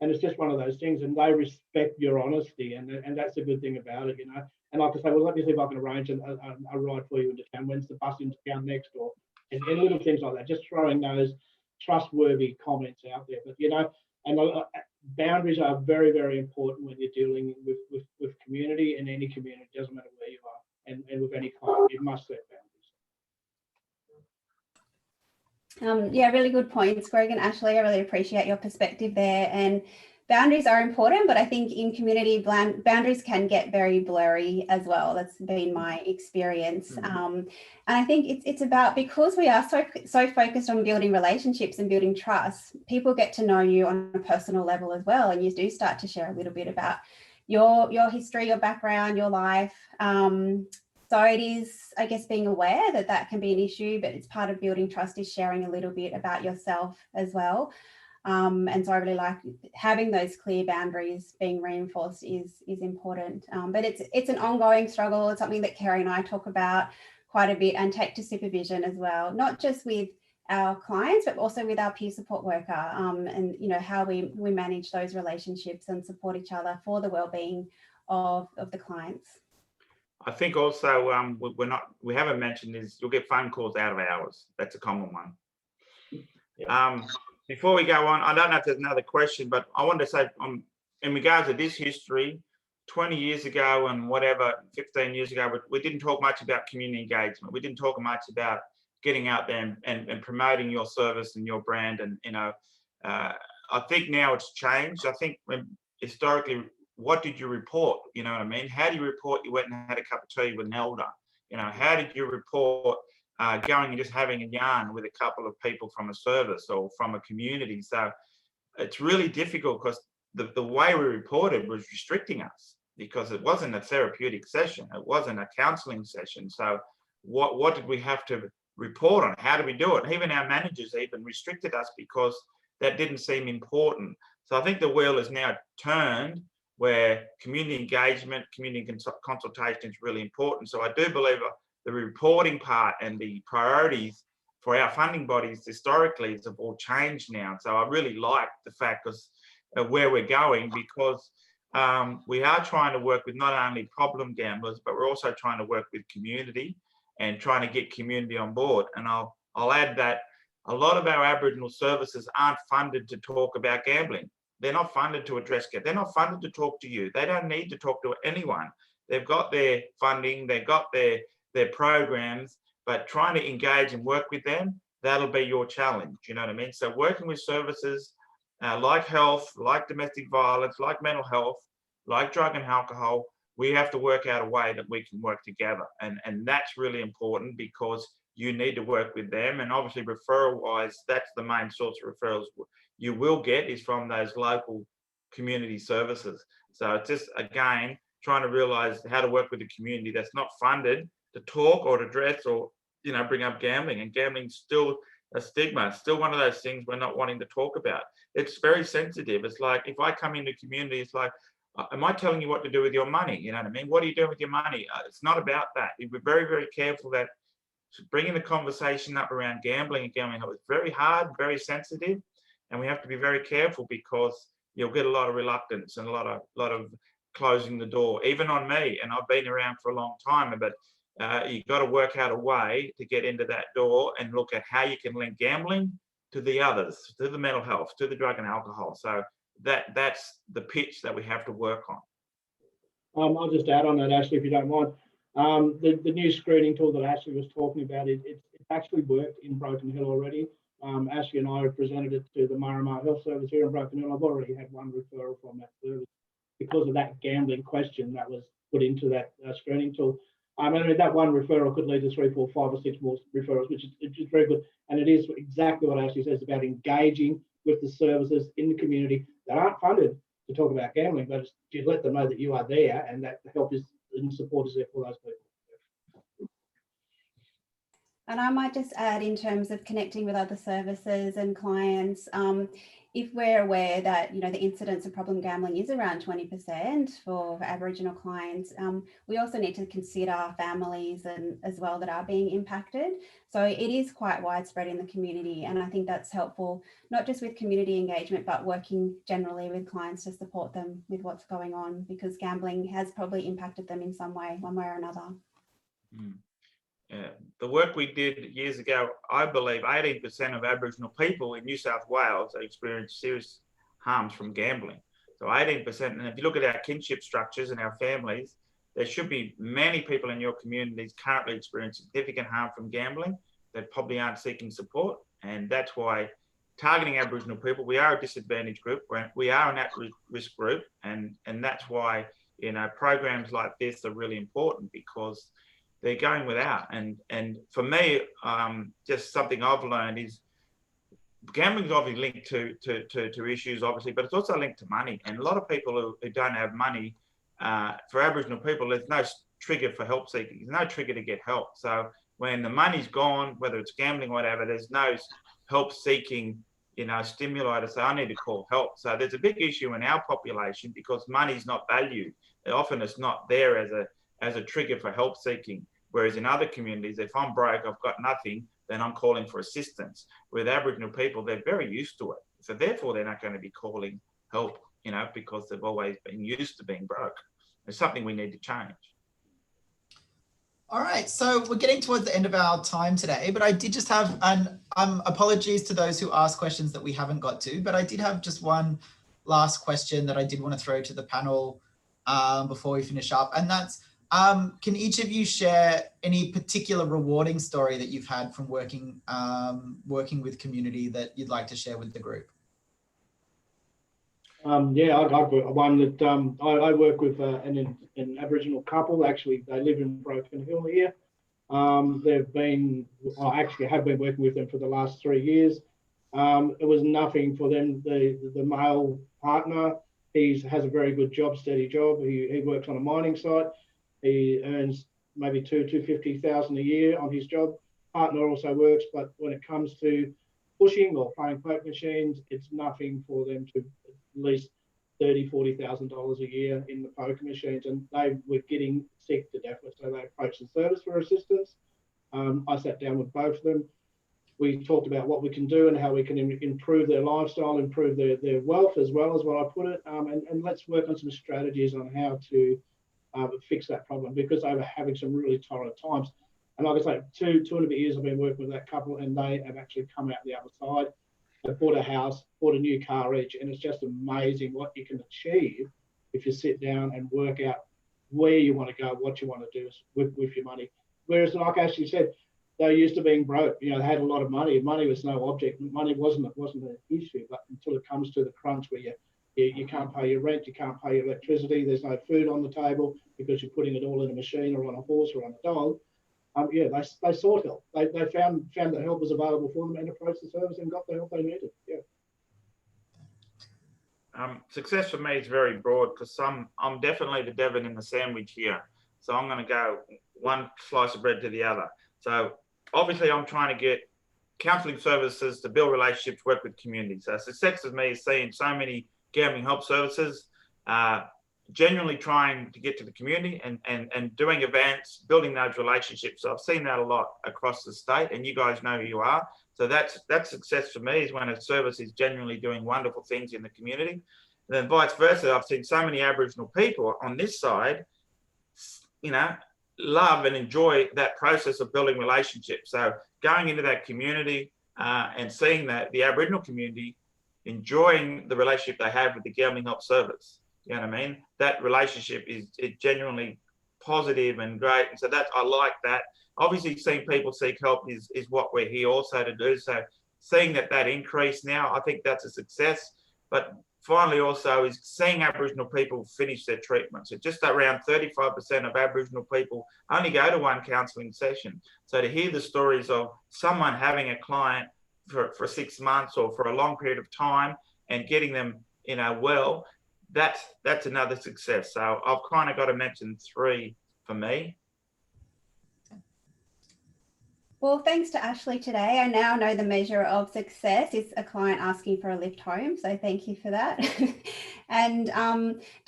And it's just one of those things, and they respect your honesty, and that's a good thing about it, And like I say, well, let me see if I can arrange a ride for you into town. When's the bus into town next? And little things like that, just throwing those trustworthy comments out there. But, and boundaries are very, very important when you're dealing with community, and any community, doesn't matter where you are, and with any client, you must set boundaries. Yeah, really good points, Greg and Ashley. I really appreciate your perspective there. And boundaries are important, but I think in community, boundaries can get very blurry as well. That's been my experience. And I think it's about, because we are so focused on building relationships and building trust, people get to know you on a personal level as well. And you do start to share a little bit about your history, your background, your life. So it is, I guess, being aware that can be an issue, but it's part of building trust is sharing a little bit about yourself as well. And so I really like having those clear boundaries being reinforced is important. But it's an ongoing struggle. It's something that Kerry and I talk about quite a bit and take to supervision as well, not just with our clients, but also with our peer support worker, and how we manage those relationships and support each other for the well-being of the clients. I think also we haven't mentioned is you'll get phone calls out of hours. That's a common one. Yeah. Before we go on, I don't know if there's another question, but I wanted to say in regards to this history, 20 years ago and whatever, 15 years ago, we didn't talk much about community engagement. We didn't talk much about getting out there and promoting your service and your brand. And, I think now it's changed. I think historically, what did you report? You know what I mean? How do you report you went and had a cup of tea with an elder? How did you report going and just having a yarn with a couple of people from a service or from a community? So it's really difficult because the way we reported was restricting us because it wasn't a therapeutic session. It wasn't a counselling session. So what did we have to report on? How do we do it? Even our managers even restricted us because that didn't seem important. So I think the wheel is now turned where community engagement, community consultation is really important. So I do believe the reporting part and the priorities for our funding bodies historically have all changed now. So I really like the fact of where we're going because we are trying to work with not only problem gamblers, but we're also trying to work with community and trying to get community on board. And I'll add that a lot of our Aboriginal services aren't funded to talk about gambling. They're not funded to address it. They're not funded to talk to you. They don't need to talk to anyone. They've got their funding, they've got their programs, but trying to engage and work with them, that'll be your challenge. You know what I mean? So working with services like health, like domestic violence, like mental health, like drug and alcohol, we have to work out a way that we can work together. And that's really important because you need to work with them. And obviously referral wise, that's the main source of referrals you will get is from those local community services. So it's just, again, trying to realize how to work with a community that's not funded to talk or to address or, bring up gambling. And gambling's still a stigma. It's still one of those things we're not wanting to talk about. It's very sensitive. It's like, if I come into a community, it's like, am I telling you what to do with your money? You know what I mean? What are you doing with your money? It's not about that. We're very, very careful that bringing the conversation up around gambling and gambling is very hard, very sensitive. And we have to be very careful because you'll get a lot of reluctance and a lot of closing the door, even on me. And I've been around for a long time, but you've got to work out a way to get into that door and look at how you can link gambling to the others, to the mental health, to the drug and alcohol. So that's the pitch that we have to work on. I'll just add on that, Ashley, if you don't mind. The new screening tool that Ashley was talking about, it's actually worked in Broken Hill already. Ashley and I have presented it to the Marama Health Service here in Broken Hill. I've already had one referral from that service because of that gambling question that was put into that screening tool. I mean, that one referral could lead to 3, 4, 5 or 6 more referrals, which is very good. And it is exactly what Ashley says about engaging with the services in the community that aren't funded to talk about gambling, but to let them know that you are there and that the help is and support is there for those people. And I might just add, in terms of connecting with other services and clients, if we're aware that the incidence of problem gambling is around 20% for Aboriginal clients, we also need to consider families and as well that are being impacted. So it is quite widespread in the community, and I think that's helpful, not just with community engagement, but working generally with clients to support them with what's going on, because gambling has probably impacted them in some way, one way or another. The work we did years ago, I believe 18% of Aboriginal people in New South Wales experience serious harms from gambling. So 18%, and if you look at our kinship structures and our families, there should be many people in your communities currently experiencing significant harm from gambling that probably aren't seeking support. And that's why targeting Aboriginal people, we are a disadvantaged group, we are an at-risk group, and that's why programs like this are really important, because they're going without. And for me, just something I've learned is gambling is obviously linked to issues, obviously, but it's also linked to money. And a lot of people who don't have money, for Aboriginal people, there's no trigger for help seeking. There's no trigger to get help. So when the money's gone, whether it's gambling or whatever, there's no help seeking, stimuli to say, I need to call help. So there's a big issue in our population because money's not valued. Often it's not there as a trigger for help seeking. Whereas in other communities, if I'm broke, I've got nothing, then I'm calling for assistance. With Aboriginal people, they're very used to it. So therefore, they're not going to be calling help, because they've always been used to being broke. It's something we need to change. All right, so we're getting towards the end of our time today, but I did just have, and apologies to those who asked questions that we haven't got to, but I did have just one last question that I did want to throw to the panel before we finish up. And that's, can each of you share any particular rewarding story that you've had from working with community that you'd like to share with the group? Yeah, I've got one that I work with an Aboriginal couple. Actually, they live in Broken Hill here. I actually have been working with them for the last 3 years. It was nothing for them. The male partner, he has a very good job, steady job. He works on a mining site. He earns maybe $250,000 a year on his job. Partner also works, but when it comes to pushing or playing poker machines, it's nothing for them to at least $30,000-$40,000 a year in the poker machines, and they were getting sick to death. So they approached the service for assistance. I sat down with both of them. We talked about what we can do and how we can improve their lifestyle, improve their wealth as well, as what I put it, and let's work on some strategies on how to fix that problem, because they were having some really torrid times. And like I say, two and a bit years I've been working with that couple, and they have actually come out the other side. They bought a house, bought a new car each, and it's just amazing what you can achieve if you sit down and work out where you want to go, what you want to do with your money. Whereas, like Ashley said, they used to being broke. They had a lot of money. Money was no object. Money wasn't an issue. But until it comes to the crunch where you can't pay your rent, you can't pay your electricity, there's no food on the table because you're putting it all in a machine or on a horse or on a dog. They sought help. They found that help was available for them and approached the service and got the help they needed. Yeah. Success for me is very broad because I'm definitely the Devon in the sandwich here. So I'm going to go one slice of bread to the other. So obviously I'm trying to get counselling services to build relationships, work with communities. So success for me is seeing so many gambling help services, genuinely trying to get to the community and doing events, building those relationships. So I've seen that a lot across the state, and you guys know who you are. So that's success for me, is when a service is genuinely doing wonderful things in the community. And then vice versa, I've seen so many Aboriginal people on this side, love and enjoy that process of building relationships. So going into that community and seeing that the Aboriginal community enjoying the relationship they have with the Gambling Help Service. You know what I mean? That relationship is genuinely positive and great. And so I like that. Obviously, seeing people seek help is what we're here also to do. So seeing that increase now, I think that's a success. But finally also is seeing Aboriginal people finish their treatment. So just around 35% of Aboriginal people only go to one counselling session. So to hear the stories of someone having a client for 6 months or for a long period of time and getting them, well, that's another success. So I've kind of got to mention 3 for me. Well, thanks to Ashley today. I now know the measure of success is a client asking for a lift home. So thank you for that. And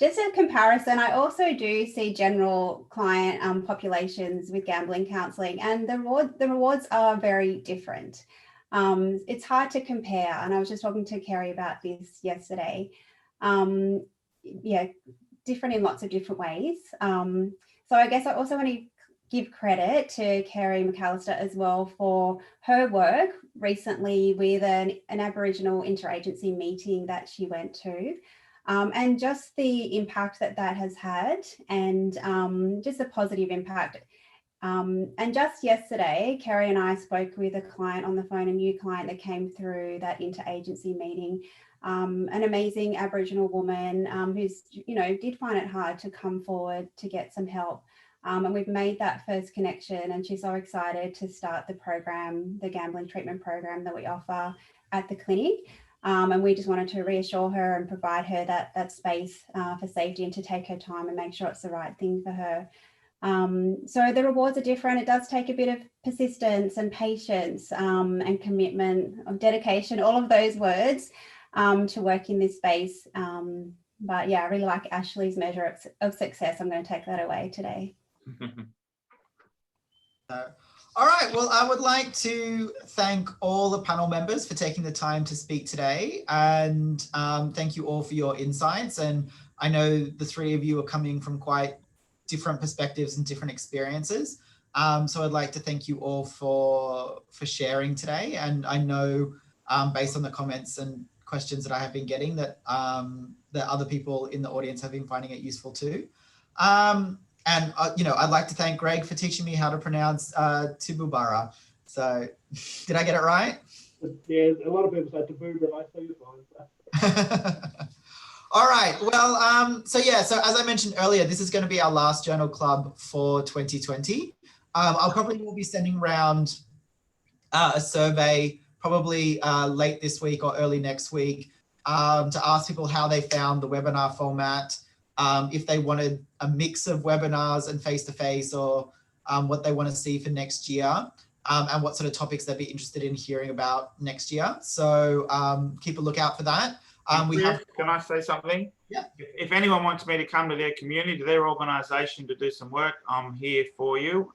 just a comparison, I also do see general client populations with gambling counselling, and the rewards are very different. It's hard to compare. And I was just talking to Kerry about this yesterday. Different in lots of different ways. So I guess I also want to give credit to Kerry McAllister as well for her work recently with an Aboriginal interagency meeting that she went to, and just the impact that has had, and just a positive impact. And just yesterday, Kerry and I spoke with a client on the phone, a new client that came through that interagency meeting, an amazing Aboriginal woman who's, did find it hard to come forward to get some help. And we've made that first connection, and she's so excited to start the program, the gambling treatment program that we offer at the clinic. And we just wanted to reassure her and provide her that space for safety and to take her time and make sure it's the right thing for her. So the rewards are different. It does take a bit of persistence and patience and commitment, of dedication, all of those words to work in this space. But yeah, I really like Ashley's measure of success. I'm going to take that away today. All right, well, I would like to thank all the panel members for taking the time to speak today, and thank you all for your insights. And I know the three of you are coming from quite different perspectives and different experiences. So I'd like to thank you all for sharing today. And I know based on the comments and questions that I have been getting that that other people in the audience have been finding it useful too. And, you know, I'd like to thank Greg for teaching me how to pronounce Tibubara. So did I get it right? Yeah, a lot of people say Tibubara, I say you're fine. All right. Well, so yeah, so as I mentioned earlier, this is going to be our last journal club for 2020. I'll probably will be sending around a survey probably late this week or early next week to ask people how they found the webinar format. If they wanted a mix of webinars and face-to-face, or what they want to see for next year, and what sort of topics they'd be interested in hearing about next year. So keep a lookout for that. Can I say something? Yeah. If anyone wants me to come to their community, their organisation to do some work, I'm here for you.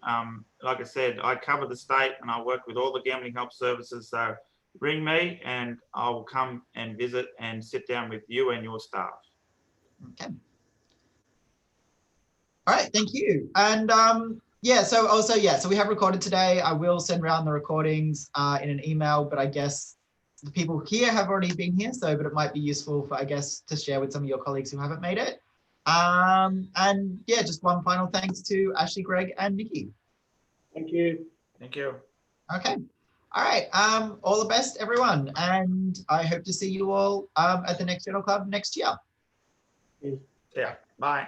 Like I said, I cover the state and I work with all the gambling help services. So ring me and I will come and visit and sit down with you and your staff. Okay. All right, thank you. And yeah, so also, yeah, so we have recorded today. I will send around the recordings in an email, but I guess the people here have already been here, so, but it might be useful for, I guess, to share with some of your colleagues who haven't made it. And yeah, just one final thanks to Ashley, Greg, and Nikki. Thank you. Thank you. Okay. All right. All the best, everyone. And I hope to see you all at the next Journal Club next year. Yes. Yeah. Bye.